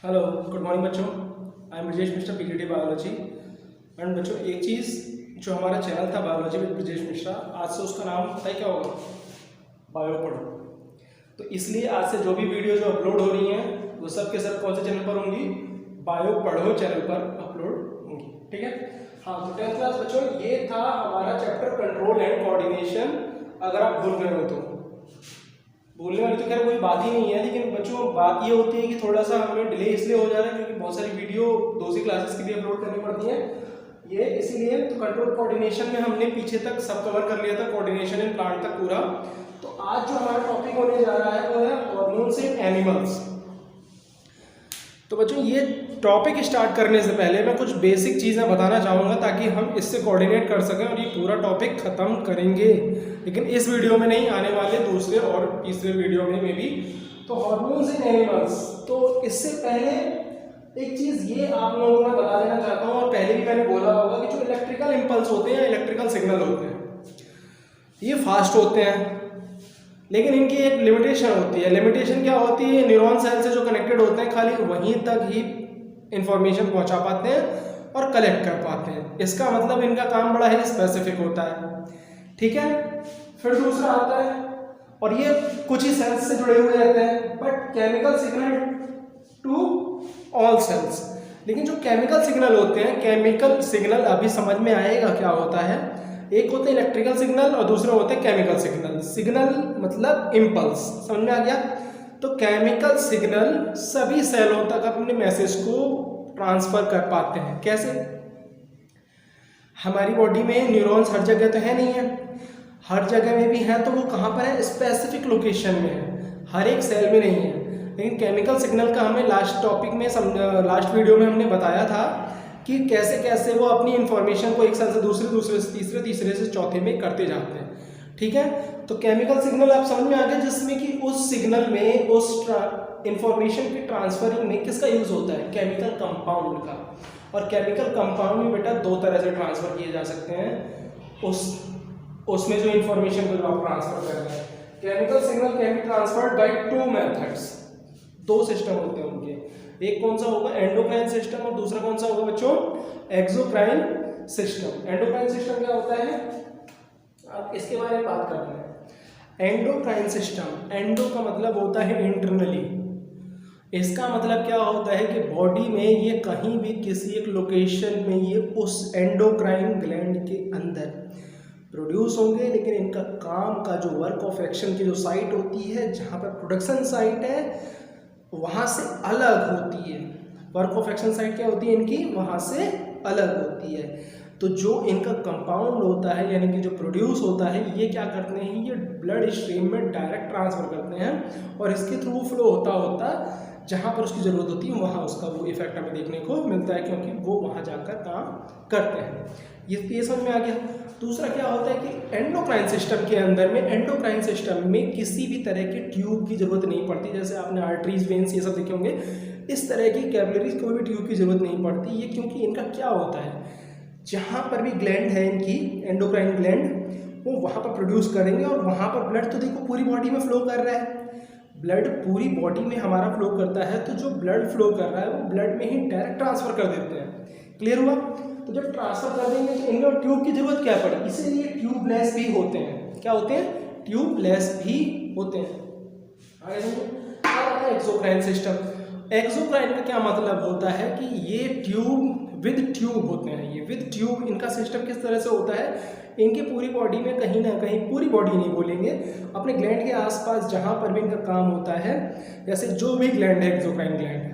Hello, good morning बच्चों। I am Brajesh Mishra, PGT biology. And बच्चों, एक चीज़ जो हमारा चैनल था बायोलॉजी विद ब्रजेश मिश्रा, आज से उसका नाम पता है क्या होगा? बायो पढ़ो। तो इसलिए आज से जो भी वीडियो जो अपलोड हो रही हैं वो सब के सब कौन से चैनल पर होंगी? बायो पढ़ो चैनल पर अपलोड होंगी। ठीक है। हाँ, तो 10th क्लास बच्चों, ये था हमारा चैप्टर कंट्रोल एंड कोऑर्डिनेशन। अगर आप भूल गए हो तो बोलने वाली तो खैर कोई बात ही नहीं है, लेकिन बच्चों बात ये होती है कि थोड़ा सा हमें डिले इसलिए हो जा रहा है क्योंकि बहुत सारी वीडियो दूसरी क्लासेस की भी अपलोड करनी पड़ती है। ये इसीलिए तो कंट्रोल कोऑर्डिनेशन में हमने पीछे तक सब कवर कर लिया था, कोऑर्डिनेशन इन प्लांट तक पूरा। तो आज जो हमारा टॉपिक होने जा रहा है वो है हार्मोन्स इन एनिमल्स। तो बच्चों, ये टॉपिक स्टार्ट करने से पहले मैं कुछ बेसिक चीज़ें बताना चाहूँगा ताकि हम इससे कोऑर्डिनेट कर सकें और ये पूरा टॉपिक ख़त्म करेंगे, लेकिन इस वीडियो में नहीं, आने वाले दूसरे और तीसरे वीडियो में भी। तो हार्मोन्स इन एनिमल्स, तो इससे पहले एक चीज़ ये आप लोगों को मैं बता देना चाहता हूँ, और पहले भी मैंने बोला होगा कि जो इलेक्ट्रिकल इम्पल्स होते हैं, इलेक्ट्रिकल सिग्नल होते हैं, ये फास्ट होते हैं, लेकिन इनकी एक लिमिटेशन होती है। लिमिटेशन क्या होती है? न्यूरॉन सेल से जो कनेक्टेड होते हैं खाली वहीं तक ही इंफॉर्मेशन पहुंचा पाते हैं और कलेक्ट कर पाते हैं। इसका मतलब इनका काम बड़ा ही स्पेसिफिक होता है। ठीक है। फिर दूसरा आता है, और ये कुछ ही सेल्स से जुड़े हुए रहते हैं, but chemical signal to all cells. लेकिन जो केमिकल सिग्नल होते हैं, केमिकल सिग्नल अभी समझ में आएगा क्या होता है। एक होते हैं इलेक्ट्रिकल सिग्नल और दूसरा होते हैं केमिकल सिग्नल। सिग्नल मतलब इम्पल्स, समझ में आ गया? तो केमिकल सिग्नल सभी सेलों तक अपने मैसेज को ट्रांसफर कर पाते हैं। कैसे? हमारी बॉडी में न्यूरॉन्स हर जगह तो है नहीं है, हर जगह में भी है, तो वो कहाँ पर है? स्पेसिफिक लोकेशन में है, हर एक सेल में नहीं है। लेकिन केमिकल सिग्नल का हमें लास्ट टॉपिक में लास्ट वीडियो में हमने बताया था कि कैसे कैसे वो अपनी इंफॉर्मेशन को एक सेल से दूसरे, दूसरे से तीसरे, तीसरे से चौथे में करते जाते हैं। ठीक है। तो केमिकल सिग्नल आप समझ में आ गया, जिसमें कि उस सिग्नल में उस इंफॉर्मेशन के ट्रांसफरिंग में किसका यूज होता है? केमिकल कंपाउंड का। और केमिकल कंपाउंड में बेटा दो तरह से ट्रांसफर किए जा सकते हैं उसमें जो इंफॉर्मेशन को जो आप ट्रांसफर कर रहे हैं। Chemical signal can be transferred by two methods. दो सिस्टम होते हैं उनके, एक कौन सा होगा? एंडोक्राइन सिस्टम, और दूसरा कौन सा होगा बच्चों? Exocrine system. एंडोक्राइन सिस्टम क्या होता है? अब इसके बारे में बात करते हैं। एंडोक्राइन सिस्टम, एंडो का मतलब होता है इंटरनली। इसका मतलब क्या होता है कि बॉडी में ये कहीं भी किसी एक लोकेशन में ये उस एंडोक्राइन ग्लैंड के अंदर प्रोड्यूस होंगे, लेकिन इनका काम का जो वर्क ऑफ एक्शन की जो साइट होती है, जहाँ पर प्रोडक्शन साइट है, वहाँ से अलग होती है। वर्क ऑफ एक्शन साइट क्या होती है इनकी? वहाँ से अलग होती है। तो जो इनका कंपाउंड होता है, यानी कि जो प्रोड्यूस होता है, ये क्या करते हैं? ये ब्लड स्ट्रीम में डायरेक्ट ट्रांसफर करते हैं, और इसके थ्रू फ्लो होता होता जहाँ पर उसकी ज़रूरत होती है वहाँ उसका वो इफेक्ट हमें देखने को मिलता है, क्योंकि वो वहाँ जाकर काम करते हैं। ये समझ में आ गया। दूसरा क्या होता है कि एंडोक्राइन सिस्टम के अंदर में, एंडोक्राइन सिस्टम में किसी भी तरह के ट्यूब की जरूरत नहीं पड़ती। जैसे आपने आर्टरीज, वेन्स ये सब देखे होंगे, इस तरह की कैपिलरीज कोई भी ट्यूब की जरूरत नहीं पड़ती। ये क्योंकि इनका क्या होता है, जहाँ पर भी ग्लैंड है इनकी, एंडोक्राइन ग्लैंड, वो वहाँ पर प्रोड्यूस करेंगे, और वहाँ पर ब्लड तो देखो पूरी बॉडी में फ्लो कर रहा है। ब्लड पूरी बॉडी में हमारा फ्लो करता है, तो जो ब्लड फ्लो कर रहा है वो ब्लड में ही डायरेक्ट ट्रांसफर कर देते हैं। क्लियर हुआ? तो जब ट्रांसफर कर देंगे तो इनमें ट्यूब की जरूरत क्या पड़े? इसीलिए ट्यूबलेस भी होते हैं। क्या होते हैं? ट्यूबलेस भी होते हैं। आगे समझो। एक्सोक्राइन सिस्टम, एक्सोक्राइन का क्या मतलब होता है कि ये ट्यूब विद ट्यूब होते हैं। ये विद ट्यूब इनका सिस्टम किस तरह से होता है? इनकी पूरी बॉडी में कहीं ना कहीं, पूरी बॉडी नहीं बोलेंगे, अपने ग्लैंड के आसपास जहाँ पर भी इनका काम होता है, जैसे जो भी ग्लैंड है, एक्सोक्राइन ग्लैंड,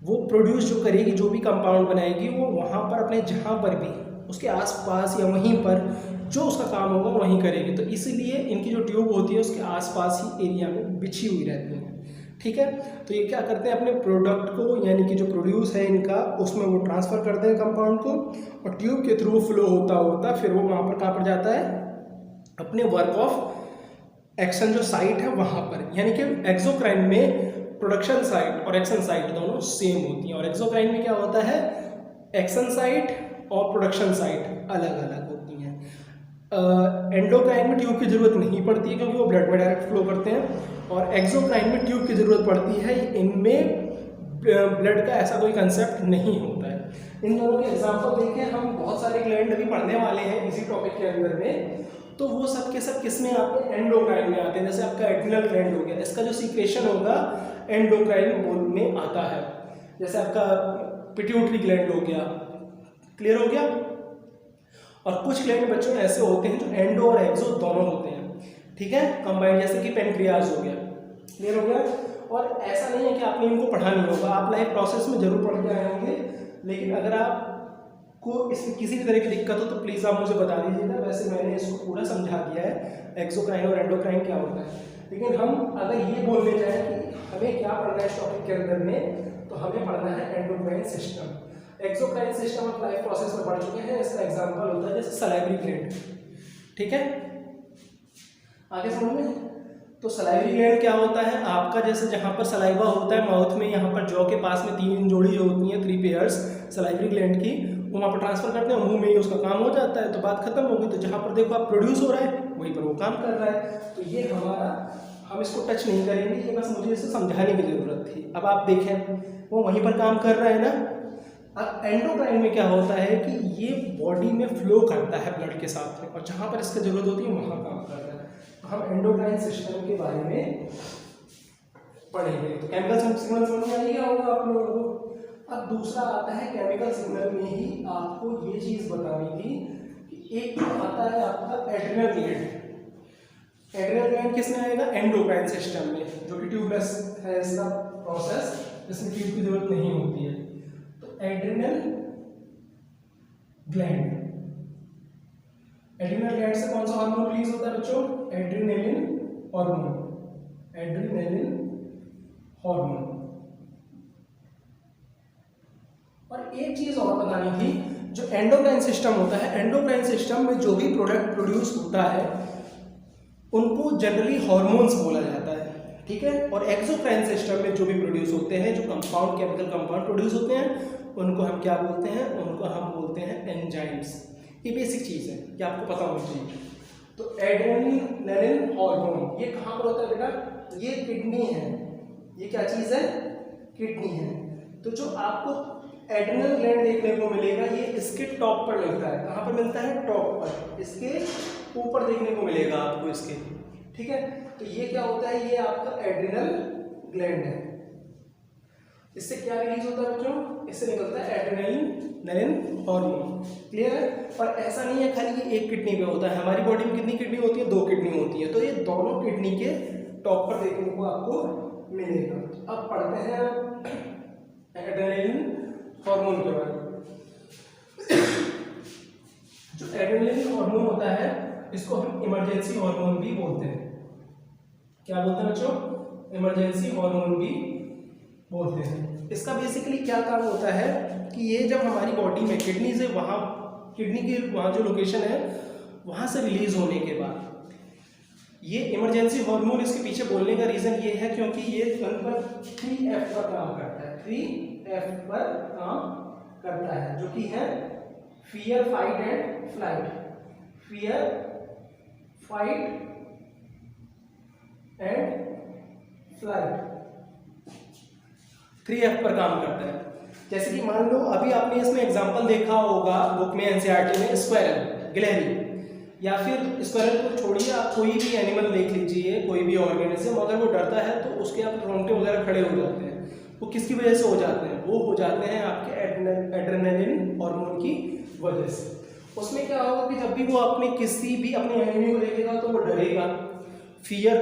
वो प्रोड्यूस जो करेगी, जो भी कंपाउंड बनाएगी, वो वहाँ पर अपने जहाँ पर भी उसके आसपास या वहीं पर जो उसका काम होगा वहीं करेगी। तो इसीलिए इनकी जो ट्यूब होती है उसके आसपास ही एरिया में बिछी हुई रहती है। ठीक है। तो ये क्या करते हैं? अपने प्रोडक्ट को, यानी कि जो प्रोड्यूस है इनका, उसमें वो ट्रांसफर करते हैं कंपाउंड को, और ट्यूब के थ्रू फ्लो होता होता फिर वो वहाँ पर कहाँ पर जाता है? अपने वर्क ऑफ एक्शन जो साइट है वहाँ पर। यानी कि एक्सोक्राइन में प्रोडक्शन साइट और एक्शन साइट दोनों सेम होती हैं, और एक्सोक्राइन में क्या होता है? एक्शन साइट और प्रोडक्शन साइट अलग अलग होती हैं। एंडोक्राइन में ट्यूब की जरूरत नहीं पड़ती है क्योंकि वो ब्लड में डायरेक्ट फ्लो करते हैं, और एक्सोक्राइन में ट्यूब की जरूरत पड़ती है। इनमें ब्लड का ऐसा कोई कंसेप्ट नहीं होता है। इन दोनों के एग्जाम्पल देखें, हम बहुत सारे ग्लैंड अभी पढ़ने वाले हैं इसी टॉपिक के अंदर में, तो वो सब के सब किस में आते हैं, एंडोक्राइन में आते हैं। जैसे आपका एड्रिनल ग्लैंड हो गया, इसका जो सीक्रेशन होगा एंडोक्राइन में आता है। जैसे आपका पिट्यूटरी ग्लैंड हो गया, क्लियर हो गया। और कुछ ग्लैंड बच्चों में ऐसे होते हैं जो एंडो और एक्सो दोनों होते हैं, ठीक है, कंबाइंड, जैसे कि पेनक्रियाज हो गया, क्लियर हो गया। और ऐसा नहीं है कि आपने इनको पढ़ा नहीं होगा, आप लाइफ प्रोसेस में जरूर पढ़ के आए होंगे, लेकिन अगर आपको इसमें किसी भी तरह की दिक्कत हो तो प्लीज़ आप मुझे बता दीजिएगा। वैसे मैंने इसको पूरा समझा दिया है, एक्सोक्राइन और एंडोक्राइन क्या होता है। लेकिन हम अगर ये बोलने जाएँ कि हमें क्या पढ़ना है इस टॉपिक के अंदर में, तो हमें पढ़ना है एंडोक्राइन सिस्टम। एक्सोक्राइन सिस्टम आप लाइफ प्रोसेस में पढ़ चुके हैं, इसका एग्जाम्पल होता है जैसे सलाइवरी ग्लैंड, ठीक है, आगे समझ में। तो सलाइवरी ग्लैंड क्या होता है आपका, जैसे जहाँ पर सलाइवा होता है माउथ में, यहाँ पर जॉ के पास में 3 जोड़ी होती हैं, 3 पेयर्स सलाइवरी ग्लैंड की, वो वहाँ पर ट्रांसफर करते हैं, मुंह में ही उसका काम हो जाता है, तो बात खत्म होगी। तो जहाँ पर देखो आप प्रोड्यूस हो रहा है वहीं पर वो काम कर रहा है। तो ये हमारा, हम इसको टच नहीं करेंगे, ये बस मुझे इसे समझाने की जरूरत थी। अब आप देखें वो वहीं पर काम कर रहा है ना। अब एंडोक्राइन में क्या होता है कि ये बॉडी में फ्लो करता है ब्लड के साथ में, और जहाँ पर इसकी जरूरत होती है वहाँ काम करता है। हम एंडोक्राइन सिस्टम के बारे में पढ़ेंगे। तो केमिकल सिग्नल समझ में आएगा होगा आप लोगों को। अब दूसरा आता है केमिकल सिग्नल में ही आपको ये चीज़ बतानी थी कि एक तो आता है आपका एड्रिनल ग्लैंड। एड्रिनल ग्लैंड किस में आएगा, एंडोक्राइन सिस्टम में, जो कि ट्यूबलेस है इसका प्रोसेस, जिसमें ट्यूब की जरूरत नहीं होती है। तो एड्रिनल ग्लैंड, एड्रिनल ग्लैंड से कौन सा हार्मोन रिलीज होता है बच्चों, एड्रिनलिन हार्मोन, एड्रिनलिन हार्मोन। और एक चीज और बतानी थी, जो एंडोक्राइन सिस्टम होता है, एंडोक्राइन सिस्टम में जो भी प्रोडक्ट प्रोड्यूस होता है उनको जनरली हार्मोन्स बोला जाता है, ठीक है। और एक्सोक्राइन सिस्टम में जो भी प्रोड्यूस होते हैं, जो कंपाउंड, केमिकल कंपाउंड प्रोड्यूस होते हैं, उनको हम क्या बोलते हैं, उनको हम बोलते हैं एंजाइम्स। ये बेसिक चीज़ है, ये आपको पता होनी चाहिए। तो एड्रेनलिन हार्मोन ये कहाँ पर होता है बेटा, ये किडनी है, ये क्या चीज़ है, किडनी है। तो जो आपको एड्रिनल ग्लैंड देखने को मिलेगा, ये इसके टॉप पर मिलता है। कहाँ पर मिलता है, टॉप पर, इसके ऊपर देखने को मिलेगा आपको इसके, ठीक है। तो ये क्या होता है, ये आपका एड्रिनल ग्लैंड है। इससे क्या रिलीज होता है बच्चों, इससे निकलता है एड्रेनलिन हार्मोन, क्लियर है। और ऐसा नहीं है खाली ये एक किडनी पे होता है, हमारी बॉडी में कितनी किडनी होती है, 2 किडनी होती है। तो ये दोनों किडनी के टॉप पर देखने को आपको मिलेगा। अब पढ़ते हैं एड्रेनलिन हार्मोन के बारे में। जो एड्रेनलिन हार्मोन होता है इसको हम इमरजेंसी हार्मोन भी बोलते हैं। क्या बोलते हैं बच्चों, इमरजेंसी हार्मोन भी बोलते हैं। इसका बेसिकली क्या काम होता है कि ये जब हमारी बॉडी में किडनी से वहाँ, किडनी की वहाँ जो लोकेशन है वहाँ से रिलीज होने के बाद, ये इमरजेंसी हार्मोन इसके पीछे बोलने का रीज़न ये है क्योंकि ये 3F पर काम करता है, 3F पर काम करता है, जो कि है fear, fight and flight. Fear, fight and flight, 3F पर काम करता है। जैसे कि मान लो अभी आपने इसमें एग्जांपल देखा होगा बुक में, एनसीईआरटी में, स्क्वायरल, गिलहरी, या फिर स्क्वायरल को छोड़िए, आप कोई भी एनिमल देख लीजिए, कोई भी ऑर्गेनिज्म, अगर वो डरता है तो उसके आप रोंगटे वगैरह खड़े हो जाते हैं। वो किसकी वजह से हो जाते हैं, वो हो जाते हैं आपके एड्रेनलिन हार्मोन की वजह से। उसमें क्या होगा कि जब भी वो अपने किसी भी अपने एनिमी को देखेगा तो वो डरेगा, फियर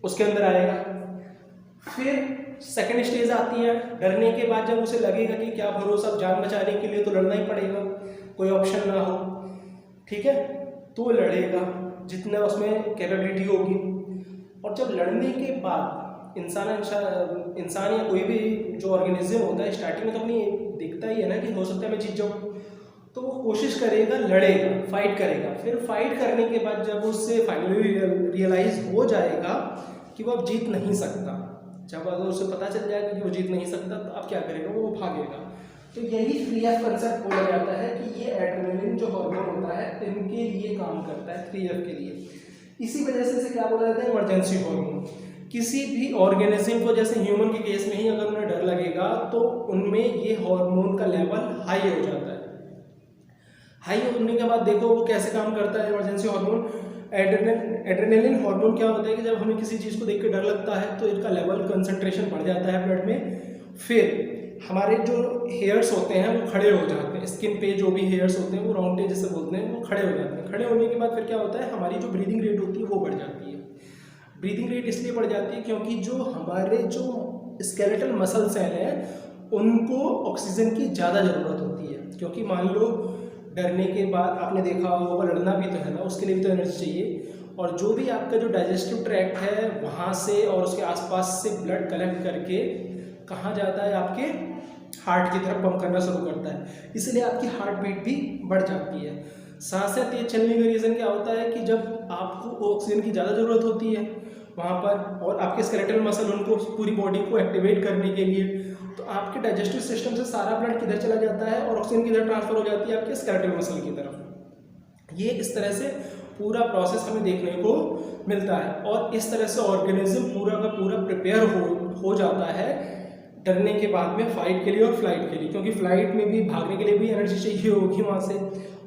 उसके अंदर आएगा। फिर सेकेंड स्टेज आती है, डरने के बाद जब उसे लगेगा कि क्या भरोसा, जान बचाने के लिए तो लड़ना ही पड़ेगा, कोई ऑप्शन ना हो, ठीक है, तो लड़ेगा जितना उसमें कैपेबिलिटी होगी। और जब लड़ने के बाद इंसान या कोई भी जो ऑर्गेनिज्म होता है स्टार्टिंग में तो अपनी दिखता ही है ना कि हो सकता है मैं जीत जाऊँ, तो वो कोशिश करेगा, लड़ेगा, फाइट करेगा। फिर फाइट करने के बाद जब उससे फाइनली रियलाइज हो जाएगा कि वो अब जीत नहीं सकता, जब अगर उसे पता चल जाएगा कि वो जीत नहीं सकता, तो अब क्या करेगा, वो भागेगा। तो यही 3F कंसेप्ट बोला जाता है कि ये एड्रेनलिन जो हार्मोन होता है इनके लिए काम करता है, 3F के लिए। इसी वजह से इसे क्या बोला जाता है, इमरजेंसी हार्मोन। किसी भी ऑर्गेनिज्म को, जैसे ह्यूमन के केस में ही अगर उन्हें डर लगेगा तो उनमें ये हार्मोन का लेवल हाई हो जाता है। हाई होने के बाद देखो वो कैसे काम करता है इमरजेंसी हार्मोन। एड्रेनलिन हार्मोन क्या होता है कि जब हमें किसी चीज़ को देख के डर लगता है तो इसका लेवल कंसंट्रेशन बढ़ जाता है ब्लड में। फिर हमारे जो हेयर्स होते हैं वो खड़े हो जाते हैं, स्किन पे जो भी हेयर्स होते हैं वो रोंगटे जैसे बोलते हैं, वो खड़े हो जाते हैं। खड़े होने के बाद फिर क्या होता है, हमारी जो ब्रीदिंग रेट होती है वो बढ़ जाती है। ब्रीदिंग रेट इसलिए बढ़ जाती है क्योंकि जो हमारे जो स्केलेटल मसल सेल हैं उनको ऑक्सीजन की ज़्यादा ज़रूरत होती है। क्योंकि मान लो डरने के बाद आपने देखा होगा लड़ना भी तो है ना, उसके लिए भी तो एनर्जी चाहिए। और जो भी आपका जो डाइजेस्टिव ट्रैक्ट है वहाँ से और उसके आसपास से ब्लड कलेक्ट करके कहाँ जाता है, आपके हार्ट की तरफ पंप करना शुरू करता है, इसलिए आपकी हार्ट बीट भी बढ़ जाती है। सांसें तेज चलने का रीज़न क्या होता है कि जब आपको ऑक्सीजन की ज़्यादा ज़रूरत होती है वहाँ पर, और आपके स्केलेटल मसल उनको पूरी बॉडी को एक्टिवेट करने के लिए, तो आपके डाइजेस्टिव सिस्टम से सारा ब्लड किधर चला जाता है और ऑक्सीजन किधर ट्रांसफर हो जाती है, आपके स्केलेटल मसल की तरफ। ये इस तरह से पूरा प्रोसेस हमें देखने को मिलता है और इस तरह से ऑर्गेनिज्म पूरा का पूरा प्रिपेयर हो जाता है डरने के बाद में फाइट के लिए और फ्लाइट के लिए। क्योंकि फ्लाइट में भी भागने के लिए भी एनर्जी चाहिए होगी वहाँ से,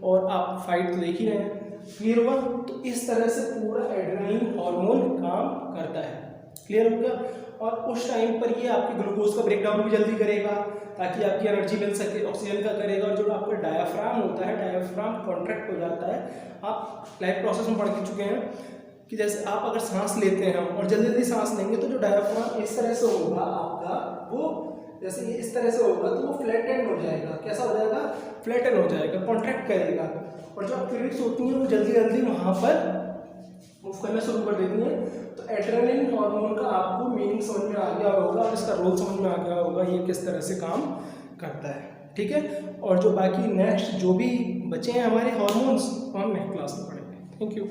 और आप फाइट तो देख ही रहे हैं। क्लियर हुआ? तो इस तरह से पूरा एड्रेनलिन हार्मोन काम करता है। क्लियर हो गया? और उस टाइम पर ये आपके ग्लूकोज का ब्रेकडाउन भी जल्दी करेगा ताकि आपकी एनर्जी मिल सके, ऑक्सीजन का करेगा। और जो आपका डायाफ्राम होता है, डायाफ्राम कॉन्ट्रैक्ट हो जाता है। आप लाइफ प्रोसेस में पढ़ के चुके हैं कि जैसे आप अगर सांस लेते हैं और जल्दी जल्दी सांस लेंगे तो जो डायाफ्राम इस तरह से होगा आपका, वो जैसे ये इस तरह से होगा तो वो फ्लैट एंड हो जाएगा। कैसा हो जाएगा? फ्लैट एंड हो जाएगा, कॉन्ट्रैक्ट करेगा। और जो एक्टिविटीज होती हैं वो जल्दी जल्दी वहाँ पर मूव करना शुरू कर देती हैं। तो एड्रेनलिन हार्मोन का आपको मीनिंग समझ में आ गया होगा और इसका रोल समझ में आ गया होगा, ये किस तरह से काम करता है। ठीक है? और जो बाकी नेक्स्ट जो भी बचे हैं हमारे हार्मोन्स, हम नेक्स्ट क्लास में पढ़ेंगे। Thank you.